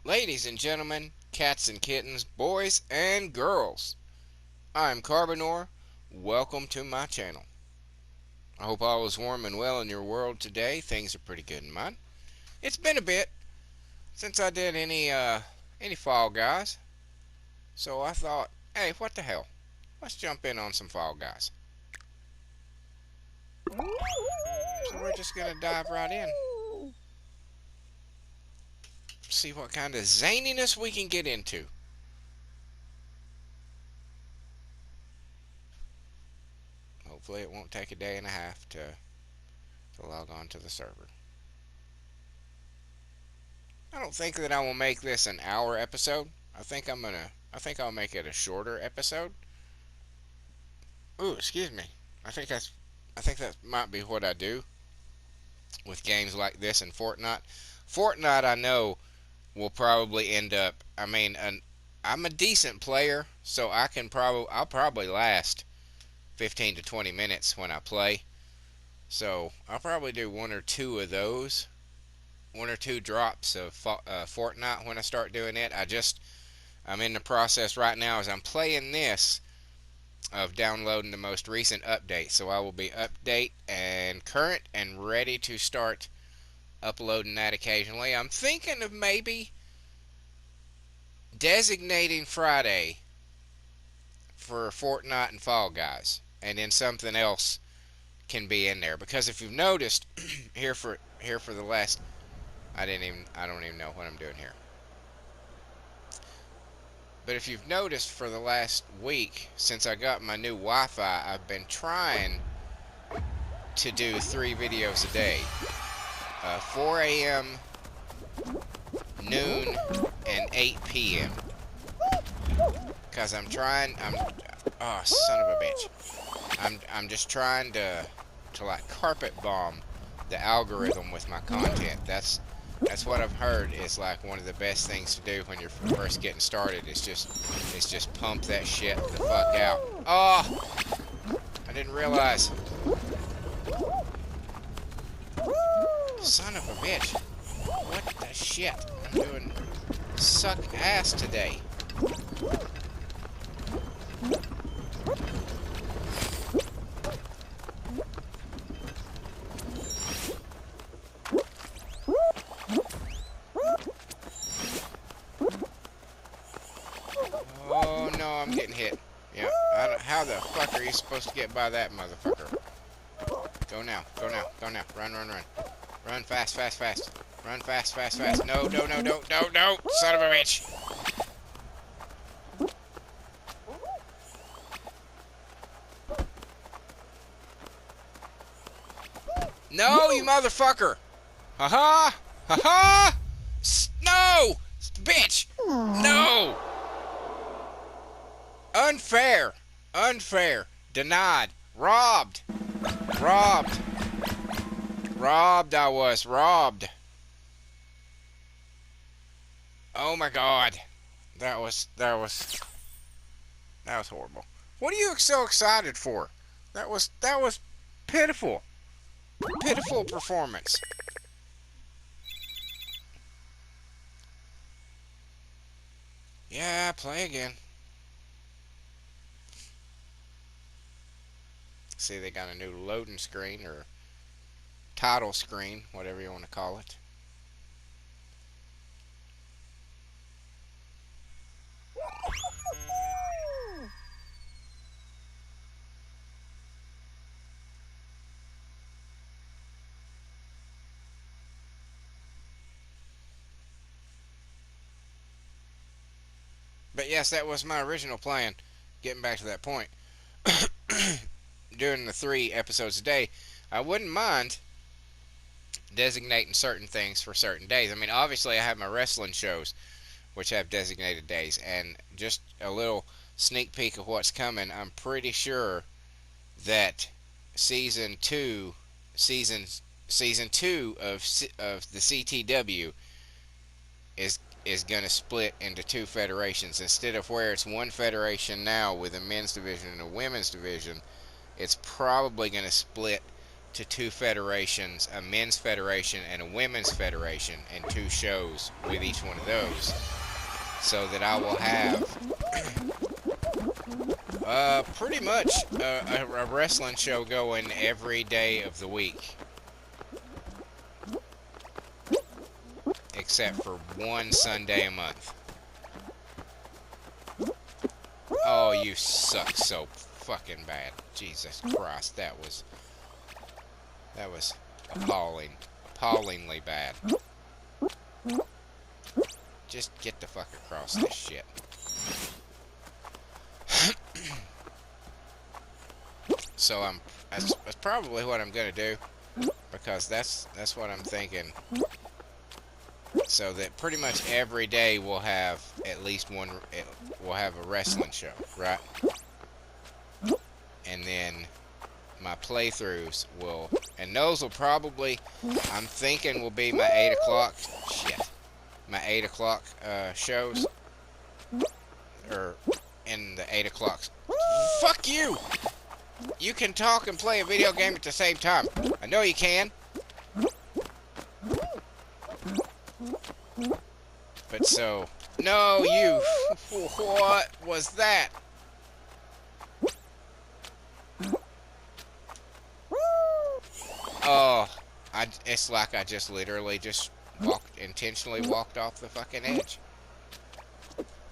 Ladies and gentlemen, cats and kittens, boys and girls, I'm Carbonor. Welcome to my channel. I hope all is warm and well in your world today. Things are pretty good in mine. It's been a bit since I did any Fall Guys, so I thought, hey, what the hell? Let's jump in on some Fall Guys. So we're just gonna dive right in. See what kind of zaniness we can get into. Hopefully it won't take a day and a half to log on to the server. I don't think that I will make this an hour episode. I think I'll make it a shorter episode. Ooh, excuse me. I think that might be what I do with games like this and Fortnite. Fortnite I know will probably end up, I'm a decent player, so I'll probably last 15 to 20 minutes when I play. So, I'll probably do one or two drops of Fortnite when I start doing it. I'm in the process right now as I'm playing this of downloading the most recent update. So I will be update and current and ready to start uploading that occasionally. I'm thinking of maybe designating Friday for Fortnite and Fall Guys, and then something else can be in there. Because if you've noticed, here for the last, I don't even know what I'm doing here. But if you've noticed for the last week, since I got my new Wi-Fi, I've been trying to do 3 videos a day. 4 a.m., noon, and 8 p.m. Because oh, son of a bitch. I'm just trying to like carpet bomb the algorithm with my content. That's what I've heard is like one of the best things to do when you're first getting started. Is just pump that shit the fuck out. Oh, I didn't realize. Son of a bitch. What the shit? I'm doing suck ass today. Oh no, I'm getting hit. Yeah, how the fuck are you supposed to get by that motherfucker? Go now, go now, go now. Run, run, run. Run fast, fast, fast. Run fast, fast, fast. No, no, no, no, no, no! Son of a bitch! No, you motherfucker! Ha-ha! Ha-ha! No! Bitch! No! Unfair! Unfair! Denied! Robbed! Robbed! Robbed I was! Robbed! Oh my god! That was horrible. What are you so excited for? That was pitiful. Pitiful performance. Yeah, play again. See, they got a new loading screen or title screen, whatever you want to call it. But yes, that was my original plan. Getting back to that point. Doing the 3 episodes a day, I wouldn't mind designating certain things for certain days. I mean, obviously, I have my wrestling shows, which have designated days, and just a little sneak peek of what's coming. I'm pretty sure that season two, season season two of the CTW is going to split into 2 federations instead of where it's one federation now with a men's division and a women's division. It's probably going to split to two federations, a men's federation and a women's federation, and two shows with each one of those, so that I will have pretty much a wrestling show going every day of the week, except for one Sunday a month. Oh, you suck so fucking bad. Jesus Christ, that was appallingly bad. Just get the fuck across this shit. So that's probably what I'm gonna do, because that's what I'm thinking. So that pretty much every day we'll have at least one. We'll have a wrestling show, right? And then my playthroughs will, and those will probably, I'm thinking, will be my 8 o'clock. Shit, my 8 o'clock shows, or in the 8 o'clock. Fuck you! You can talk and play a video game at the same time. I know you can. But so, no, you. What was that? Oh, it's like I just literally just intentionally walked off the fucking edge.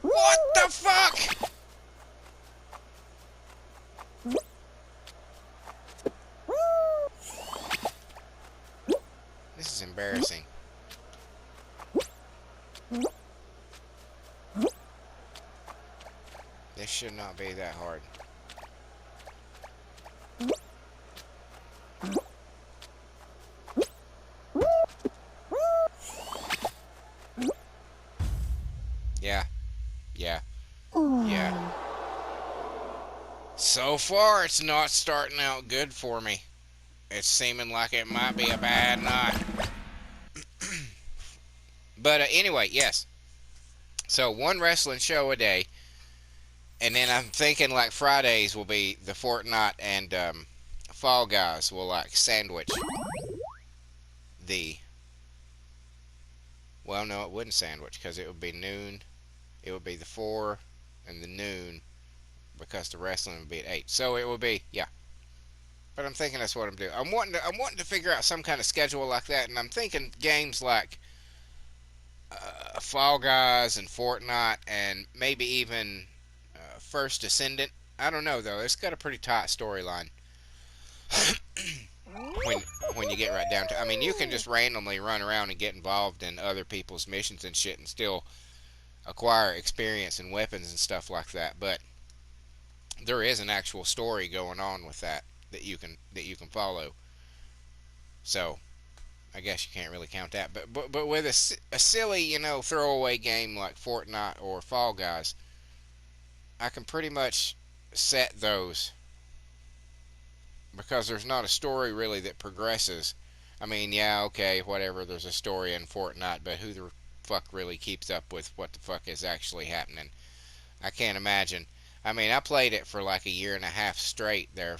What the fuck? This is embarrassing. This should not be that hard. Yeah. Yeah. Yeah. So far, it's not starting out good for me. It's seeming like it might be a bad night. But anyway, yes. So one wrestling show a day. And then I'm thinking like Fridays will be the Fortnite and Fall Guys will like sandwich the... Well, no, it wouldn't sandwich, because it would be noon. It would be the 4 and the noon, because the wrestling would be at 8. So it would be, yeah. But I'm thinking that's what I'm doing. I'm wanting to figure out some kind of schedule like that, and I'm thinking games like Fall Guys and Fortnite, and maybe even First Descendant. I don't know though. It's got a pretty tight storyline. when you get right down to, I mean, you can just randomly run around and get involved in other people's missions and shit, and still acquire experience and weapons and stuff like that. But there is an actual story going on with that you can follow. So I guess you can't really count that. But with a silly, you know, throwaway game like Fortnite or Fall Guys, I can pretty much set those, because there's not a story really that progresses. I mean, yeah, okay, whatever, there's a story in Fortnite, but who the fuck really keeps up with what the fuck is actually happening? I can't imagine. I mean, I played it for like a year and a half straight there.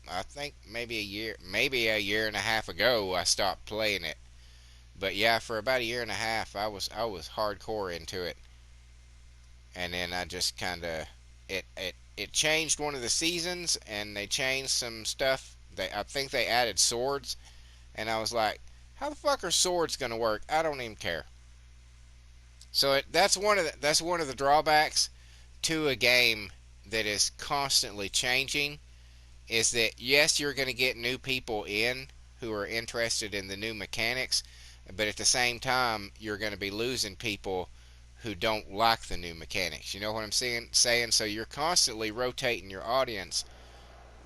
I think maybe a year and a half ago I stopped playing it. But yeah, for about a year and a half I was hardcore into it. And then I just kind of, it changed one of the seasons, and they changed some stuff. I think they added swords, and I was like, how the fuck are swords gonna work? I don't even care. So that's one of the drawbacks to a game that is constantly changing, is that yes, you're going to get new people in who are interested in the new mechanics, but at the same time you're going to be losing people who don't like the new mechanics. You know what I'm saying? So you're constantly rotating your audience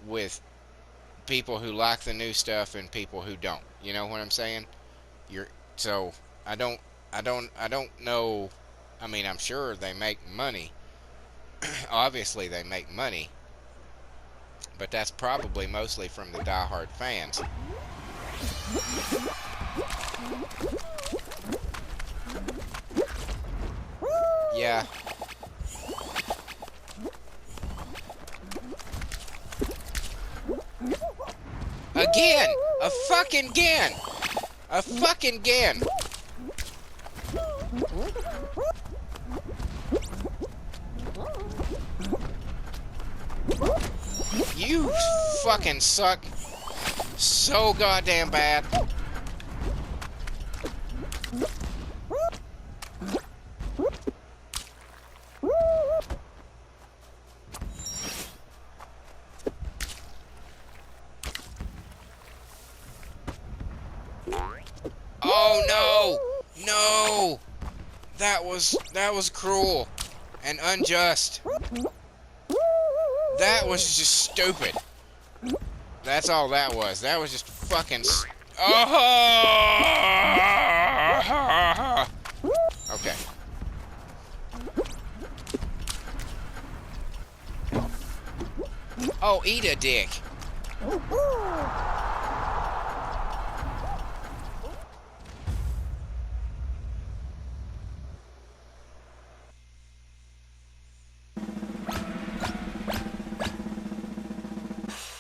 with people who like the new stuff and people who don't. You know what I'm saying? So I don't know. I mean, I'm sure they make money. Obviously they make money, but that's probably mostly from the diehard fans. Yeah. Again! A fucking again! A fucking again! You fucking suck so goddamn bad. Oh no! No! That was cruel and unjust. That was just stupid. That's all that was. That was just fucking. Oh! Okay. Oh, eat a dick.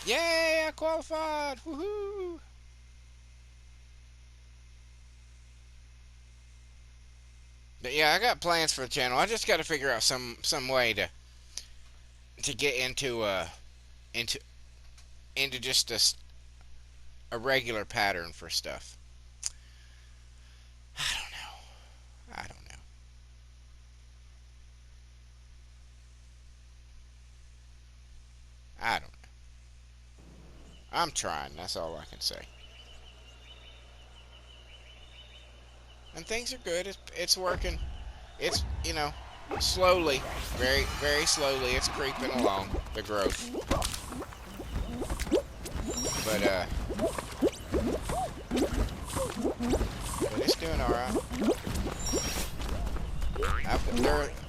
Yay, I qualified. Woohoo! But yeah, I got plans for the channel. I just got to figure out some way to get into into just a regular pattern for stuff. I don't know. I don't know. I don't know. I'm trying. That's all I can say. And things are good. It's working. It's, you know, slowly, very, very slowly, it's creeping along, the growth. But it's doing alright.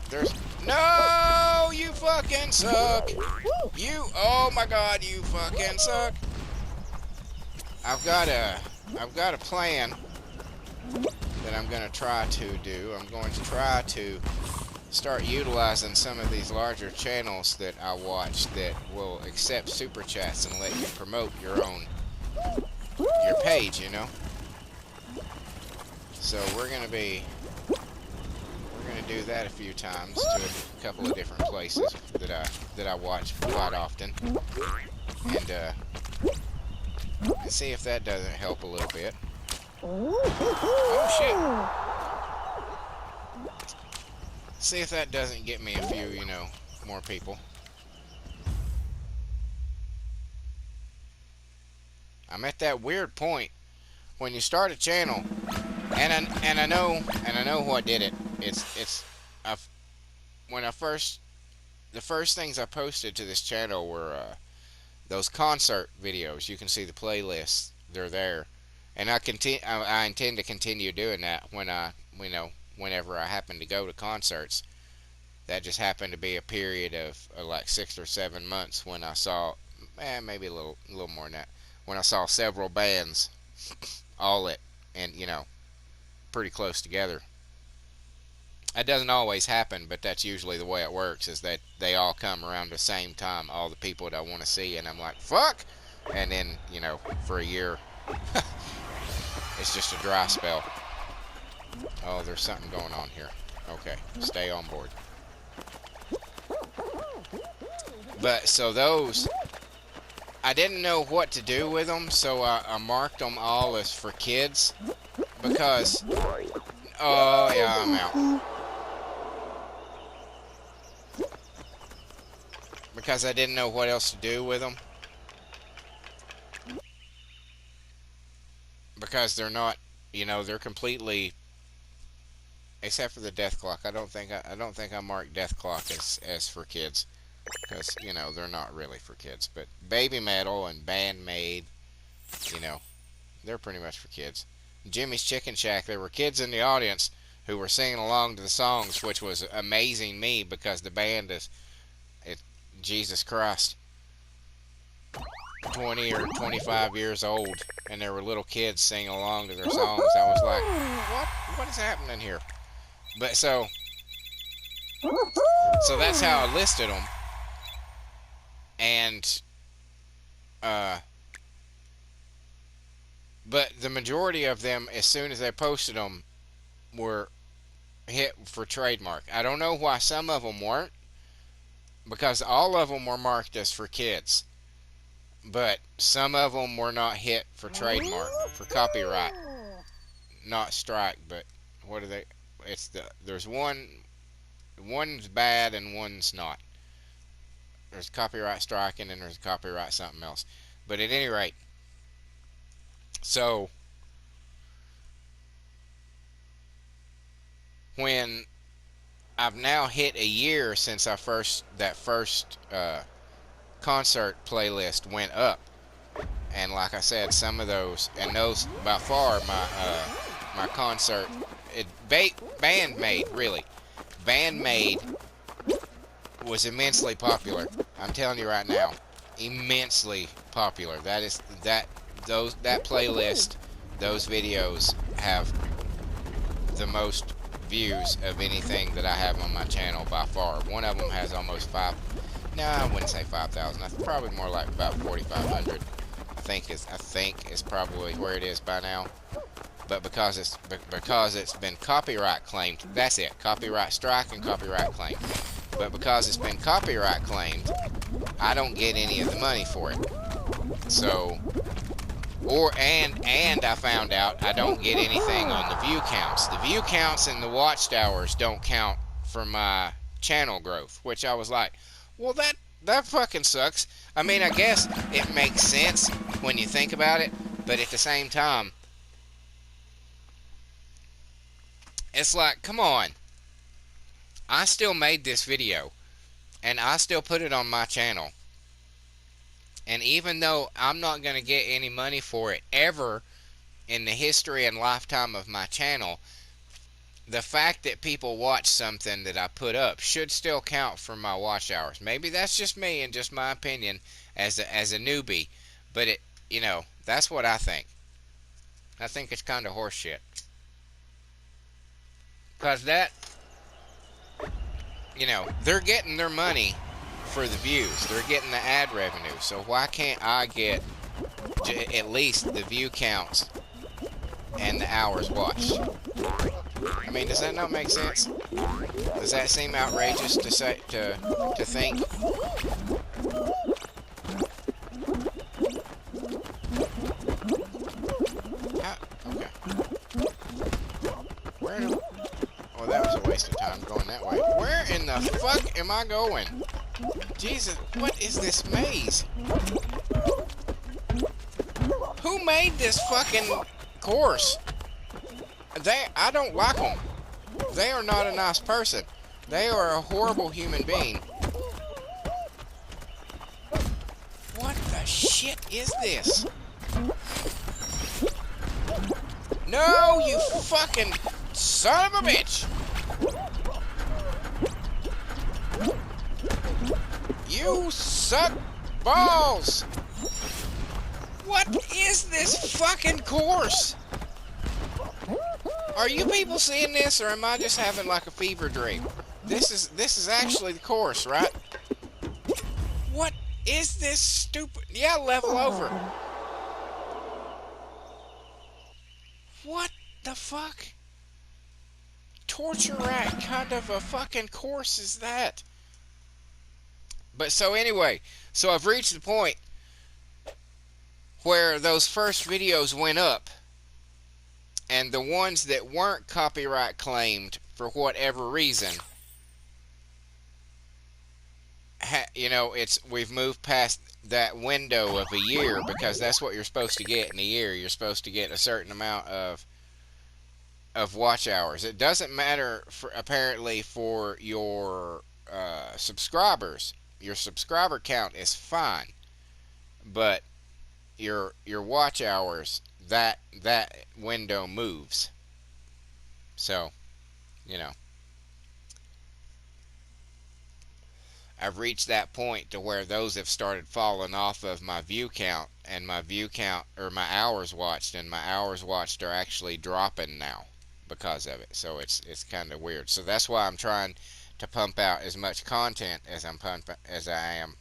There's, no, you fucking suck. Oh my god, you fucking suck. I've got a plan that I'm going to try to do. I'm going to try to start utilizing some of these larger channels that I watch that will accept super chats and let you promote your page, you know. So we're going to do that a few times to a couple of different places that I watch quite often, and see if that doesn't help a little bit. Oh shit! See if that doesn't get me a few, you know, more people. I'm at that weird point when you start a channel, and I know what did it. When the first things I posted to this channel were those concert videos. You can see the playlists; they're there, and I intend to continue doing that whenever I happen to go to concerts. That just happened to be a period of like 6 or 7 months when I saw, maybe a little more than that, when I saw several bands all and pretty close together. That doesn't always happen, but that's usually the way it works, is that they all come around the same time, all the people that I want to see, and I'm like, fuck! And then, for a year, it's just a dry spell. Oh, there's something going on here. Okay, stay on board. But, so those, I didn't know what to do with them, so I marked them all as for kids, because, oh, yeah, I'm out. Because I didn't know what else to do with them. Because they're not, they're completely, except for the death clock. I don't think I marked death clock as for kids, because they're not really for kids. But Baby Metal and Bandmade, they're pretty much for kids. Jimmy's Chicken Shack, there were kids in the audience who were singing along to the songs, which was amazing me, because the band is, Jesus Christ, 20 or 25 years old, and there were little kids singing along to their songs. I was like, what is happening here? But so that's how I listed them. And But the majority of them, as soon as they posted them, were hit for trademark. I don't know why some of them weren't, because all of them were marked as for kids. But some of them were not hit for trademark, for copyright, not strike. But what are they? There's one's bad and one's not. There's copyright striking and there's copyright something else. But at any rate, so when I've now hit a year since that first concert playlist went up, and like I said, some of those, and those by far my concert, Bandmade was immensely popular. I'm telling you right now, immensely popular. That playlist, those videos have the most views of anything that I have on my channel by far. One of them has almost no, I wouldn't say 5,000. That's probably more like about 4,500. I think is probably where it is by now. But because it's been copyright claimed, that's it. Copyright strike and copyright claim. But because it's been copyright claimed, I don't get any of the money for it. So, and I found out I don't get anything on the view counts. The view counts and the watch hours don't count for my channel growth, which I was like, well, that fucking sucks. I mean, I guess it makes sense when you think about it, but at the same time, it's like, come on. I still made this video, and I still put it on my channel. And even though I'm not going to get any money for it ever in the history and lifetime of my channel, the fact that people watch something that I put up should still count for my watch hours. Maybe that's just me and just my opinion as a newbie, but that's what I think. I think it's kind of horseshit. Because they're getting their money for the views. They're getting the ad revenue. So why can't I get at least the view counts and the hours watched? I mean, does that not make sense? Does that seem outrageous to think? Okay. Oh, that was a waste of time going that way. Where in the fuck am I going? Jesus, what is this maze? Who made this fucking course? I don't like them. They are not a nice person. They are a horrible human being. What the shit is this? No, you fucking son of a bitch! You suck balls! What is this fucking course? Are you people seeing this, or am I just having like a fever dream? This is actually the course, right? What is this stupid? Yeah, level over. What the fuck? Torture rack kind of a fucking course is that? But so anyway, so I've reached the point where those first videos went up, and the ones that weren't copyright claimed for whatever reason, we've moved past that window of a year, because that's what you're supposed to get in a year. You're supposed to get a certain amount of watch hours. It doesn't matter apparently for your subscribers. Your subscriber count is fine, but your watch hours, that window moves. So, I've reached that point to where those have started falling off of my view count, and my view count, or my hours watched, and my hours watched are actually dropping now because of it. So it's kind of weird. So that's why I'm trying to pump out as much content as I am,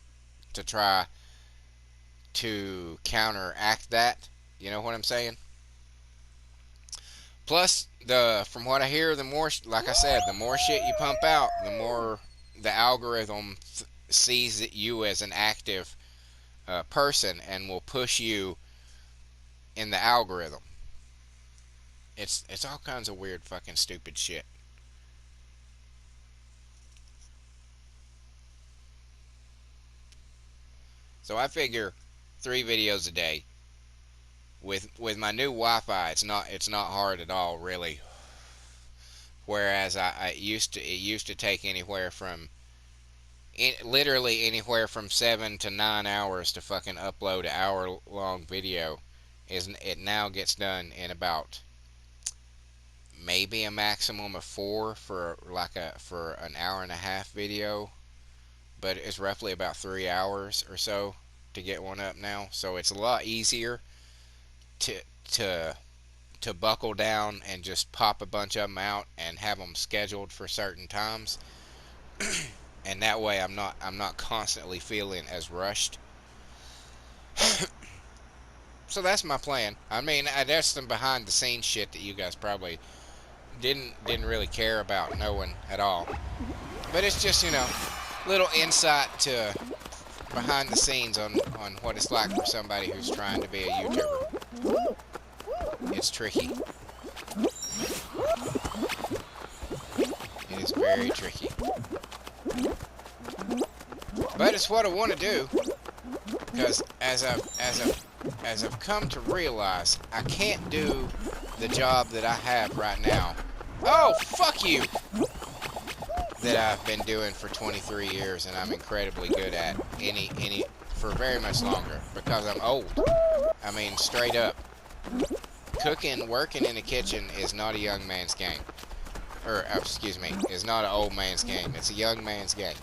to try to counteract that. You know what I'm saying? Plus, from what I hear, the more, like I said, the more shit you pump out, the more the algorithm sees you as an active person and will push you in the algorithm. It's all kinds of weird fucking stupid shit. So I figure 3 videos a day with my new Wi-Fi. It's not hard at all, really. Whereas I used to take anywhere from literally anywhere from 7 to 9 hours to fucking upload an hour long video. It now gets done in about maybe a maximum of 4 for an hour and a half video, but it's roughly about 3 hours or so to get one up now. So it's a lot easier to to to buckle down and just pop a bunch of them out and have them scheduled for certain times, and that way I'm not constantly feeling as rushed. So that's my plan. I mean, there's some behind the scenes shit that you guys probably didn't really care about knowing at all. But it's just, little insight to behind the scenes on what it's like for somebody who's trying to be a YouTuber. It's tricky. It is very tricky. But it's what I want to do, because as I've come to realize, I can't do the job that I have right now. Oh, fuck you! That I've been doing for 23 years, and I'm incredibly good at for very much longer, because I'm old. I mean, straight up. Working in the kitchen is not a young man's game. Or, excuse me, is not an old man's game. It's a young man's game.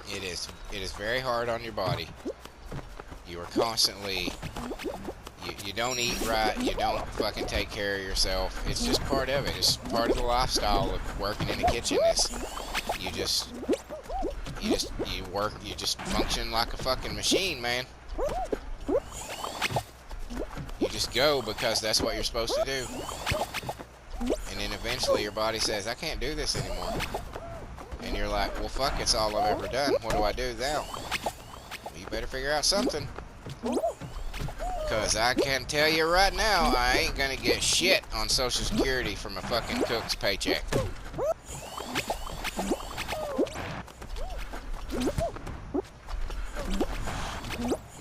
It is very hard on your body. You are constantly, you don't eat right, you don't fucking take care of yourself. It's just part of it. It's part of the lifestyle of working in the kitchen. You just function like a fucking machine, man. You just go because that's what you're supposed to do. And then eventually your body says, I can't do this anymore. And you're like, well, fuck, it's all I've ever done. What do I do now? Well, you better figure out something. Because I can tell you right now, I ain't gonna get shit on Social Security from a fucking cook's paycheck.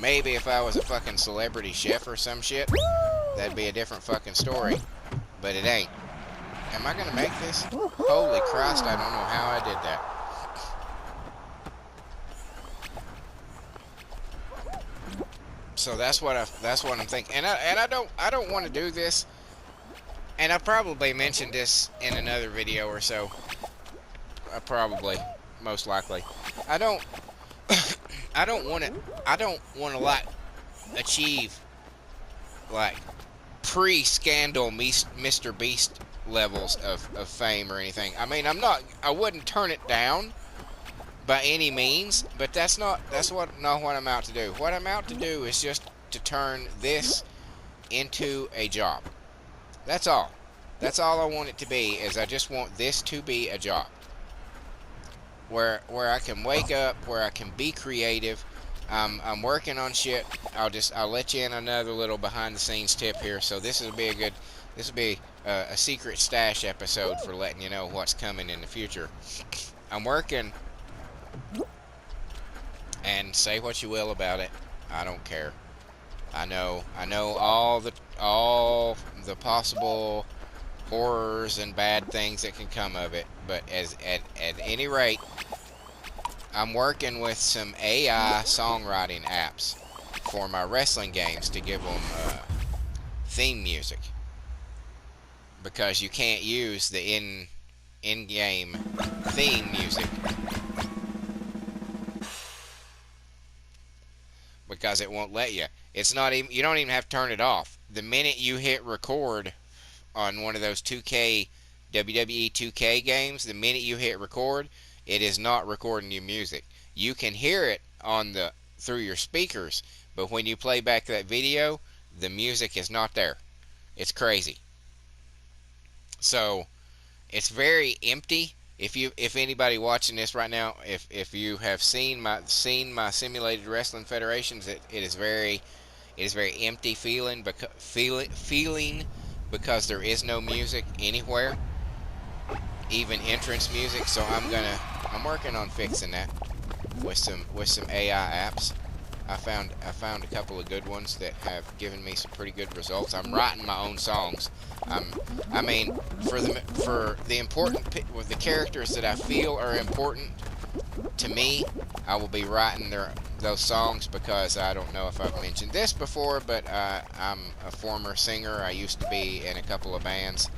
Maybe if I was a fucking celebrity chef or some shit, that'd be a different fucking story. But it ain't. Am I gonna make this? Holy Christ, I don't know how I did that. So that's what I'm thinking. And I don't want to do this. And I probably mentioned this in another video or so. Probably, most likely. I don't want to like achieve like pre-scandal Mr. Beast levels of fame or anything. I mean, I wouldn't turn it down by any means, but that's not what I'm out to do. What I'm out to do is just to turn this into a job. That's all. That's all I want it to be, is I just want this to be a job. Where I can wake up, where I can be creative. I'm working on shit. I'll let you in another little behind the scenes tip here. So this will be a secret stash episode for letting you know what's coming in the future. I'm working, and say what you will about it, I don't care. I know all the possible horrors and bad things that can come of it, but at any rate, I'm working with some AI songwriting apps for my wrestling games to give them theme music, because you can't use the in-game theme music because it won't let you. It's not even, you don't even have to turn it off. The minute you hit record on one of those 2K WWE 2K games, the minute you hit record, it is not recording your music. You can hear it through your speakers, but when you play back that video, The music is not there. It's crazy. So it's very empty. If anybody watching this right now, if you have seen my simulated wrestling federations, it is very empty feeling because there is no music anywhere, even entrance music. So I'm working on fixing that with some AI apps. I found a couple of good ones that have given me some pretty good results. I'm writing my own songs. I'm I mean for the the characters that I feel are important to me, I will be writing those songs because I don't know if I've mentioned this before, but I'm a former singer. I used to be in a couple of bands.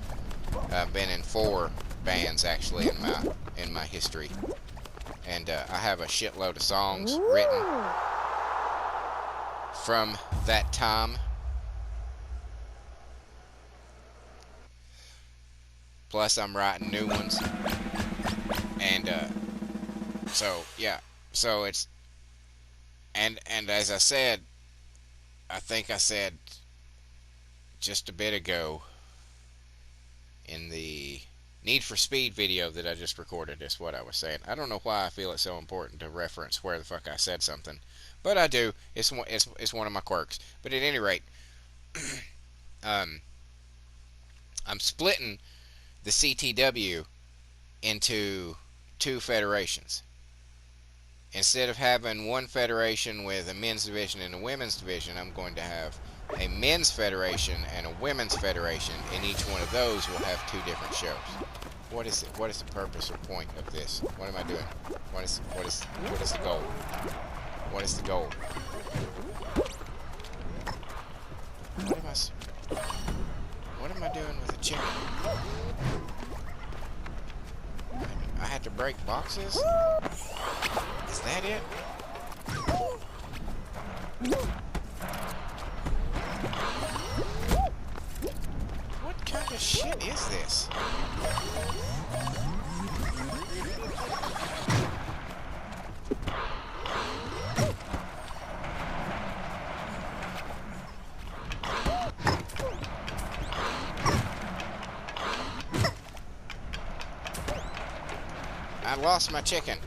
I've been in 4 bands actually in my history, and I have a shitload of songs written from that time. Plus, I'm writing new ones, and so yeah, so it's and as I said, I think I said just a bit ago in the Need for Speed video that I just recorded is what I was saying. I don't know why I feel it's so important to reference where the fuck I said something, but I do. It's one of my quirks. But at any rate, um, I'm splitting the CTW into 2 federations. Instead of having one federation with a men's division and a women's division, I'm going to have a men's federation and a women's federation, and each one of those will have 2 different shows. What is it? What is the purpose or point of this? What am I doing? What is the goal? What is the goal? What am I doing with a chicken? I had to break boxes? Is that it? What kind of shit is this? I lost my chicken.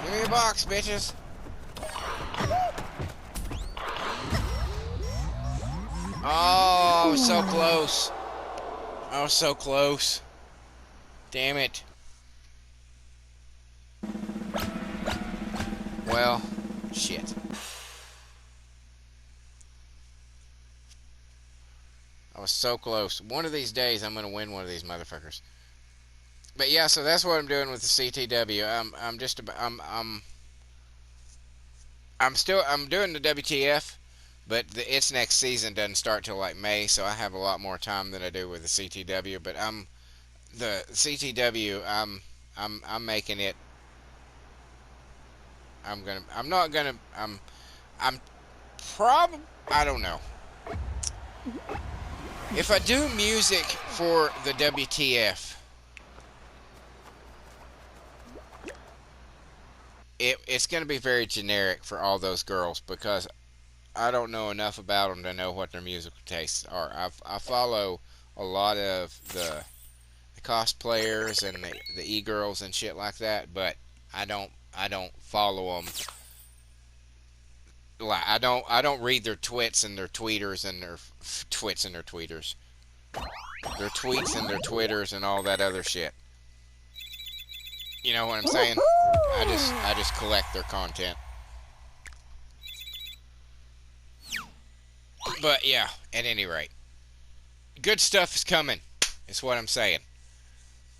Give me a box, bitches. Oh, so close. Oh, so close. Damn it. Well, shit. I was so close. One of these days, I'm gonna win one of these motherfuckers. But yeah, so that's what I'm doing with the CTW. I'm doing the WTF, but its next season doesn't start till like May, so I have a lot more time than I do with the CTW. But the CTW. I'm making it. I'm not gonna. I'm prob. I don't know. If I do music for the WTF, it's going to be very generic for all those girls because I don't know enough about them to know what their musical tastes are. I follow a lot of the cosplayers and the e-girls and shit like that, but I don't follow them. Like I don't read their twits and their tweeters and their twits and their tweeters, their tweets and their twitters and all that other shit. You know what I'm saying? I just collect their content. But yeah, at any rate, good stuff is coming. Is what I'm saying.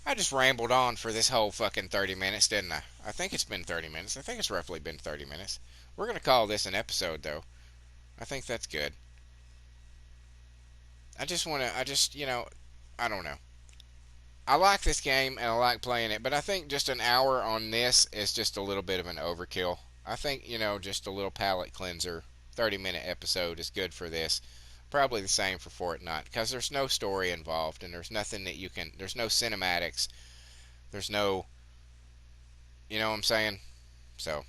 I just rambled on for this whole fucking 30 minutes, didn't I? I think it's been 30 minutes. I think it's roughly been 30 minutes. We're going to call this an episode, though. I think that's good. I don't know. I like this game and I like playing it, but I think just an hour on this is just a little bit of an overkill. I think, just a little palate cleanser, 30-minute episode is good for this. probably the same for Fortnite because there's no story involved and there's nothing that you can. There's no cinematics. There's no. You know what I'm saying? So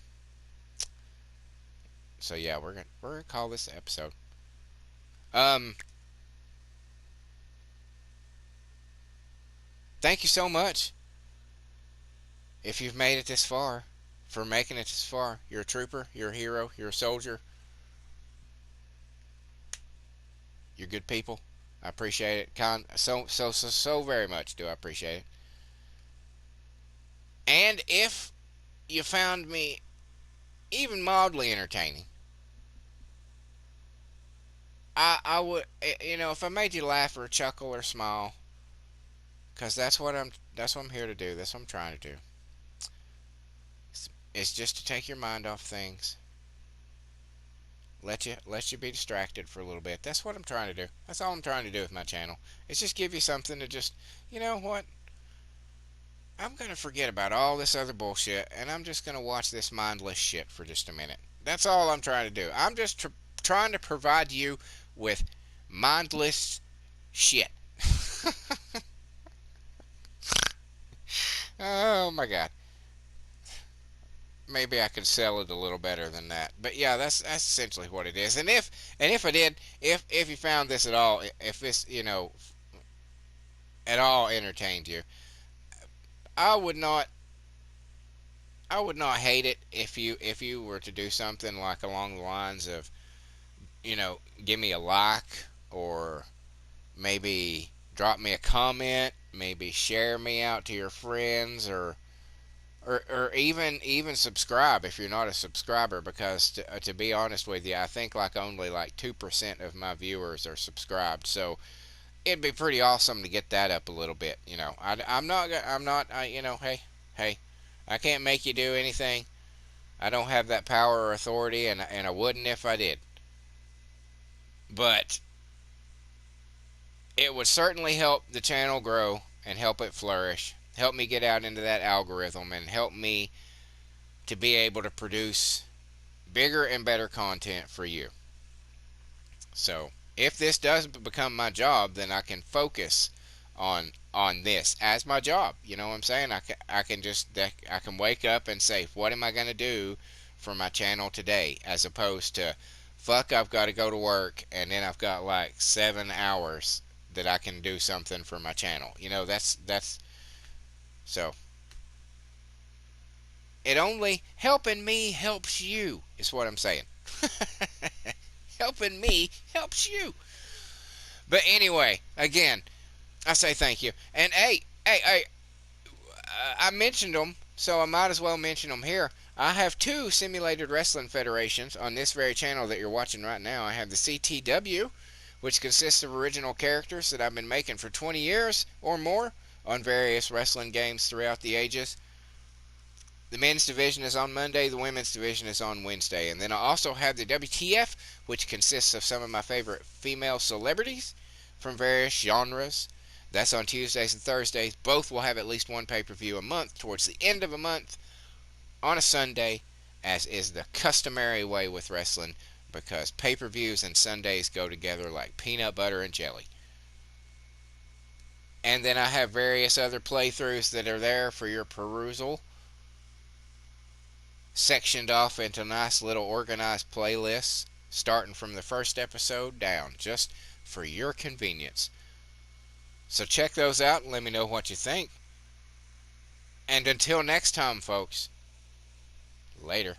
yeah, we're gonna call this episode. Um, Thank you so much if you've made it this far. For making it this far, you're a trooper. You're a hero. You're a soldier. You're good people. I appreciate it. So very much do I appreciate it. And if you found me even mildly entertaining, I would, if I made you laugh or chuckle or smile, because that's what I'm here to do. That's what I'm trying to do. It's just to take your mind off things, let you be distracted for a little bit. That's what I'm trying to do. That's all I'm trying to do with my channel. It's just give you something to just, you know what? I'm gonna forget about all this other bullshit, and I'm just gonna watch this mindless shit for just a minute. That's all I'm trying to do. I'm just trying to provide you with mindless shit. Oh my god. Maybe I could sell it a little better than that. But yeah, that's essentially what it is. And if I did, if you found this at all, if this at all entertained you, I would not I would not hate it if you were to do something like along the lines of give me a like, or maybe drop me a comment, maybe share me out to your friends, or even subscribe if you're not a subscriber, because to be honest with you, I think like only like 2% of my viewers are subscribed. So it'd be pretty awesome to get that up a little bit. Hey, I can't make you do anything. I don't have that power or authority, and I wouldn't if I did. But it would certainly help the channel grow and help it flourish, help me get out into that algorithm, and help me to be able to produce bigger and better content for you. So if this does become my job, then I can focus on this as my job. You know what I'm saying? I can wake up and say, what am I going to do for my channel today, as opposed to, fuck, I've got to go to work and then I've got like 7 hours that I can do something for my channel. That's so it only helping me helps you is what I'm saying. Helping me helps you. But anyway, again, I say thank you. And hey, I mentioned them, so I might as well mention them here. I have two simulated wrestling federations on this very channel that you're watching right now. I have the CTW, which consists of original characters that I've been making for 20 years or more on various wrestling games throughout the ages. The men's division is on Monday, the women's division is on Wednesday. And then I also have the WTF, which consists of some of my favorite female celebrities from various genres. That's on Tuesdays and Thursdays. Both will have at least one pay-per-view a month towards the end of a month on a Sunday, as is the customary way with wrestling, because pay-per-views and Sundays go together like peanut butter and jelly. And then I have various other playthroughs that are there for your perusal, sectioned off into nice little organized playlists, starting from the first episode down, just for your convenience. So check those out and let me know what you think. And until next time, folks, later.